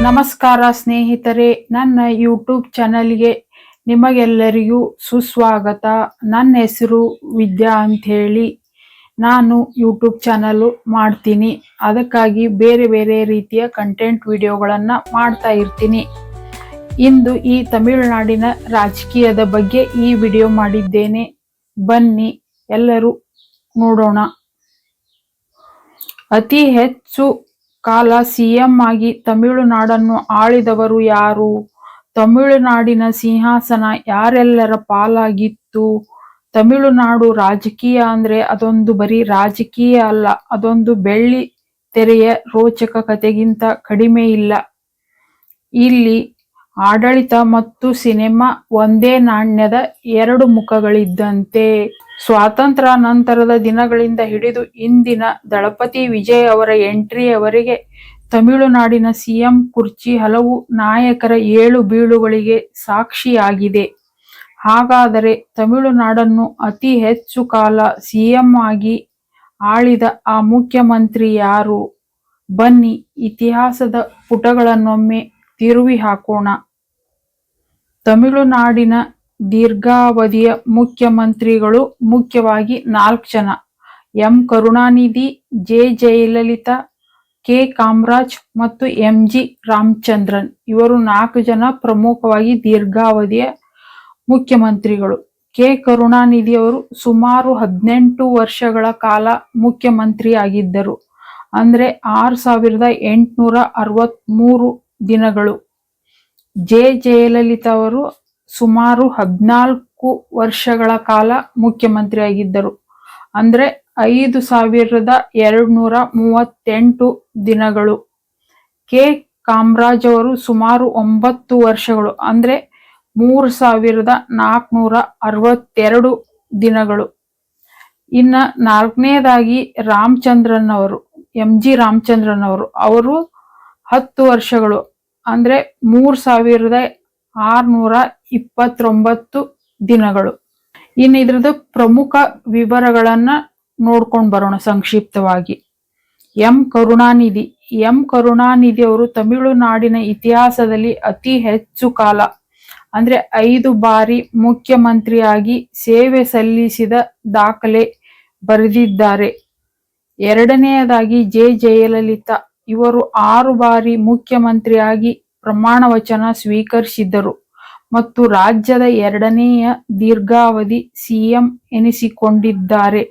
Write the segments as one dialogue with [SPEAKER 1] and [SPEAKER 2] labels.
[SPEAKER 1] ನಮಸ್ಕಾರ ಸ್ನೇಹಿತರೆ, ನನ್ನ ಯೂಟ್ಯೂಬ್ ಚಾನಲ್ಗೆ ನಿಮಗೆಲ್ಲರಿಗೂ ಸುಸ್ವಾಗತ. ನನ್ನ ಹೆಸರು ವಿದ್ಯಾ ಅಂಥೇಳಿ. ನಾನು ಯೂಟ್ಯೂಬ್ ಚಾನಲ್ ಮಾಡ್ತೀನಿ. ಅದಕ್ಕಾಗಿ ಬೇರೆ ಬೇರೆ ರೀತಿಯ ಕಂಟೆಂಟ್ ವಿಡಿಯೋಗಳನ್ನು ಮಾಡ್ತಾ ಇರ್ತೀನಿ. ಇಂದು ಈ ತಮಿಳುನಾಡಿನ ರಾಜಕೀಯದ ಬಗ್ಗೆ ಈ ವಿಡಿಯೋ ಮಾಡಿದ್ದೇನೆ. ಬನ್ನಿ ಎಲ್ಲರೂ ನೋಡೋಣ. ಅತಿ ಹೆಚ್ಚು ಕಾಲ ಸಿಎಂ ಆಗಿ ತಮಿಳುನಾಡನ್ನು ಆಳಿದವರು ಯಾರು? ತಮಿಳುನಾಡಿನ ಸಿಂಹಾಸನ ಯಾರೆಲ್ಲರ ಪಾಲಾಗಿತ್ತು? ತಮಿಳುನಾಡು ರಾಜಕೀಯ ಅಂದ್ರೆ ಅದೊಂದು ಬರೀ ರಾಜಕೀಯ ಅಲ್ಲ, ಅದೊಂದು ಬೆಳ್ಳಿ ತೆರೆಯ ರೋಚಕ ಕಥೆಗಿಂತ ಕಡಿಮೆ ಇಲ್ಲ. ಇಲ್ಲಿ ಆಡಳಿತ ಮತ್ತು ಸಿನಿಮಾ ಒಂದೇ ನಾಣ್ಯದ ಎರಡು ಮುಖಗಳಿದ್ದಂತೆ. ಸ್ವಾತಂತ್ರ್ಯ ನಂತರದ ದಿನಗಳಿಂದ ಹಿಡಿದು ಇಂದಿನ ದಳಪತಿ ವಿಜಯ್ ಅವರ ಎಂಟ್ರಿಯವರೆಗೆ ತಮಿಳುನಾಡಿನ ಸಿಎಂ ಕುರ್ಚಿ ಹಲವು ನಾಯಕರ ಏಳು ಬೀಳುಗಳಿಗೆ ಸಾಕ್ಷಿಯಾಗಿದೆ. ಹಾಗಾದರೆ ತಮಿಳುನಾಡನ್ನು ಅತಿ ಹೆಚ್ಚು ಕಾಲ ಸಿಎಂ ಆಗಿ ಆಳಿದ ಆ ಮುಖ್ಯಮಂತ್ರಿ ಯಾರು? ಬನ್ನಿ ಇತಿಹಾಸದ ಪುಟಗಳನ್ನೊಮ್ಮೆ ತಿರುವಿ ಹಾಕೋಣ. ತಮಿಳುನಾಡಿನ ದೀರ್ಘಾವಧಿಯ ಮುಖ್ಯಮಂತ್ರಿಗಳು ಮುಖ್ಯವಾಗಿ 4 ಜನ: M Karunanidhi, J Jayalalithaa, K Kamaraj ಮತ್ತು ಎಂ ಜಿ ರಾಮಚಂದ್ರನ್. ಇವರು 4 ಜನ ಪ್ರಮುಖವಾಗಿ ದೀರ್ಘಾವಧಿಯ ಮುಖ್ಯಮಂತ್ರಿಗಳು. ಕೆ ಕರುಣಾನಿಧಿ ಅವರು ಸುಮಾರು 18 ವರ್ಷಗಳ ಕಾಲ ಮುಖ್ಯಮಂತ್ರಿ ಆಗಿದ್ದರು, ಅಂದ್ರೆ 6863 ದಿನಗಳು. ಜೆ ಜಯಲಲಿತಾ ಅವರು ಸುಮಾರು 14 ವರ್ಷಗಳ ಕಾಲ ಮುಖ್ಯಮಂತ್ರಿ ಆಗಿದ್ದರು, ಅಂದ್ರೆ 5238 ದಿನಗಳು. ಕೆ ಕಾಮರಾಜ್ ಅವರು ಸುಮಾರು 9 ವರ್ಷಗಳು, ಅಂದ್ರೆ 3462 ದಿನಗಳು. ಇನ್ನ 4ನೇದಾಗಿ ರಾಮಚಂದ್ರನ್ ಅವರು, ಎಂ ಜಿ ರಾಮಚಂದ್ರನ್ ಅವರು 10 ವರ್ಷಗಳು, ಅಂದ್ರೆ 3629 ದಿನಗಳು. ಇನ್ನು ಇದ್ರದ್ದು ಪ್ರಮುಖ ವಿವರಗಳನ್ನ ನೋಡ್ಕೊಂಡು ಬರೋಣ ಸಂಕ್ಷಿಪ್ತವಾಗಿ. ಎಂ ಕರುಣಾನಿಧಿ ಅವರು ತಮಿಳುನಾಡಿನ ಇತಿಹಾಸದಲ್ಲಿ ಅತಿ ಹೆಚ್ಚು ಕಾಲ, ಅಂದ್ರೆ 5 ಬಾರಿ ಮುಖ್ಯಮಂತ್ರಿಯಾಗಿ ಸೇವೆ ಸಲ್ಲಿಸಿದ ದಾಖಲೆ ಬರೆದಿದ್ದಾರೆ. ಎರಡನೆಯದಾಗಿ ಜೆ ಜಯಲಲಿತಾ, ಇವರು 6 ಬಾರಿ ಮುಖ್ಯಮಂತ್ರಿಯಾಗಿ ಪ್ರಮಾಣ ವಚನ ಸ್ವೀಕರಿಸಿದ್ದರು ಮತ್ತು ರಾಜ್ಯದ 2ನೇಯ ದೀರ್ಘಾವಧಿ ಸಿಎಂ ಎನಿಸಿಕೊಂಡಿದ್ದಾರೆ.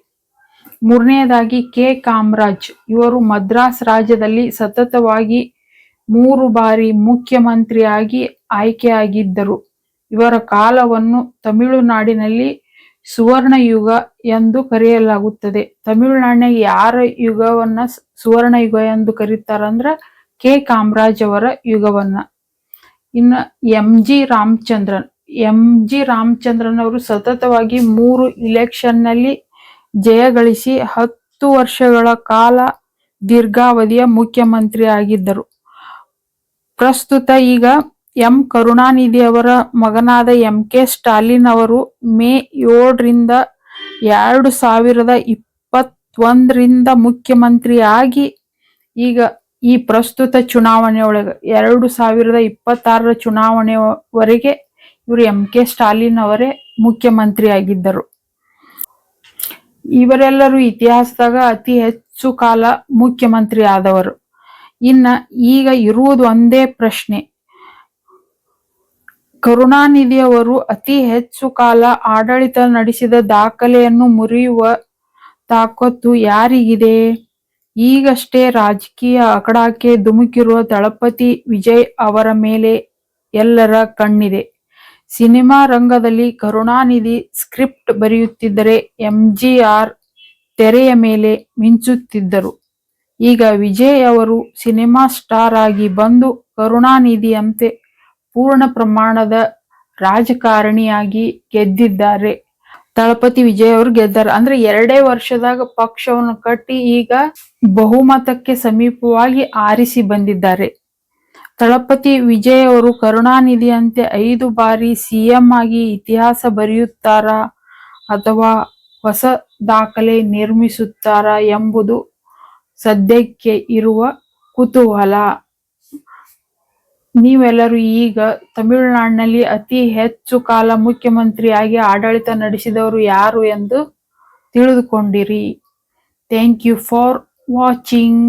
[SPEAKER 1] ಮೂರನೆಯದಾಗಿ ಕೆ ಕಾಮರಾಜ್, ಇವರು ಮದ್ರಾಸ್ ರಾಜ್ಯದಲ್ಲಿ ಸತತವಾಗಿ 3 ಬಾರಿ ಮುಖ್ಯಮಂತ್ರಿಯಾಗಿ ಆಯ್ಕೆಯಾಗಿದ್ದರು. ಇವರ ಕಾಲವನ್ನು ತಮಿಳುನಾಡಿನಲ್ಲಿ ಸುವರ್ಣ ಯುಗ ಎಂದು ಕರೆಯಲಾಗುತ್ತದೆ. ತಮಿಳುನಾಡಿನಾಗ ಯಾರ ಯುಗವನ್ನ ಸುವರ್ಣ ಯುಗ ಎಂದು ಕರೀತಾರಂದ್ರ ಕೆ ಕಾಮರಾಜ್ ಅವರ ಯುಗವನ್ನ. ಇನ್ನು ಎಂ ಜಿ ರಾಮಚಂದ್ರನ್ ಅವರು ಸತತವಾಗಿ 3 ಇಲೆಕ್ಷನ್ನಲ್ಲಿ ಜಯಗಳಿಸಿ 10 ವರ್ಷಗಳ ಕಾಲ ದೀರ್ಘಾವಧಿಯ ಮುಖ್ಯಮಂತ್ರಿ ಆಗಿದ್ದರು. ಪ್ರಸ್ತುತ ಈಗ ಎಂ ಕರುಣಾನಿಧಿ ಅವರ ಮಗನಾದ ಎಂ ಕೆ ಸ್ಟಾಲಿನ್ ಅವರು ಮೇ 7ರಿಂದ 2021ರಿಂದ ಮುಖ್ಯಮಂತ್ರಿ ಆಗಿ ಈಗ ಈ ಪ್ರಸ್ತುತ ಚುನಾವಣೆ ಒಳಗೆ 2026ರ ಚುನಾವಣೆವರೆಗೆ ಇವರು ಎಂ ಕೆ ಸ್ಟಾಲಿನ್ ಅವರೇ ಮುಖ್ಯಮಂತ್ರಿ ಆಗಿದ್ದರು. ಇವರೆಲ್ಲರೂ ಇತಿಹಾಸದಾಗ ಅತಿ ಹೆಚ್ಚು ಕಾಲ ಮುಖ್ಯಮಂತ್ರಿ ಆದವರು. ಇನ್ನ ಈಗ ಇರುವುದು ಒಂದೇ ಪ್ರಶ್ನೆ: ಕರುಣಾನಿಧಿ ಅವರು ಅತಿ ಹೆಚ್ಚು ಕಾಲ ಆಡಳಿತ ನಡೆಸಿದ ದಾಖಲೆಯನ್ನು ಮುರಿಯುವ ತಾಕತ್ತು ಯಾರಿಗಿದೆ? ಈಗಷ್ಟೇ ರಾಜಕೀಯ ಅಖಾಡಕ್ಕೆ ಧುಮುಕಿರುವ ದಳಪತಿ ವಿಜಯ್ ಅವರ ಮೇಲೆ ಎಲ್ಲರ ಕಣ್ಣಿದೆ. ಸಿನಿಮಾ ರಂಗದಲ್ಲಿ ಕರುಣಾನಿಧಿ ಸ್ಕ್ರಿಪ್ಟ್ ಬರೆಯುತ್ತಿದ್ದರೆ MGR ತೆರೆಯ ಮೇಲೆ ಮಿಂಚುತ್ತಿದ್ದರು. ಈಗ ವಿಜಯ್ ಅವರು ಸಿನಿಮಾ ಸ್ಟಾರ್ ಆಗಿ ಬಂದು ಕರುಣಾನಿಧಿಯಂತೆ ಪೂರ್ಣ ಪ್ರಮಾಣದ ರಾಜಕಾರಣಿಯಾಗಿ ಗೆದ್ದಿದ್ದಾರೆ. ದಳಪತಿ ವಿಜಯ್ ಅವರು ಗೆದ್ದಾರ ಅಂದ್ರೆ 2 ವರ್ಷದಾಗ ಪಕ್ಷವನ್ನು ಕಟ್ಟಿ ಈಗ ಬಹುಮತಕ್ಕೆ ಸಮೀಪವಾಗಿ ಆರಿಸಿ ಬಂದಿದ್ದಾರೆ. ದಳಪತಿ ವಿಜಯ್ ಅವರು ಕರುಣಾನಿಧಿಯಂತೆ 5 ಬಾರಿ ಸಿಎಂ ಆಗಿ ಇತಿಹಾಸ ಬರೆಯುತ್ತಾರಾ ಅಥವಾ ಹೊಸ ದಾಖಲೆ ನಿರ್ಮಿಸುತ್ತಾರಾ ಎಂಬುದು ಸದ್ಯಕ್ಕೆ ಇರುವ ಕುತೂಹಲ. ನೀವೆಲ್ಲರೂ ಈಗ ತಮಿಳುನಾಡಿನಲ್ಲಿ ಅತಿ ಹೆಚ್ಚು ಕಾಲ ಮುಖ್ಯಮಂತ್ರಿಯಾಗಿ ಆಡಳಿತ ನಡೆಸಿದವರು ಯಾರು ಎಂದು ತಿಳಿದುಕೊಂಡಿರಿ. Thank you for watching.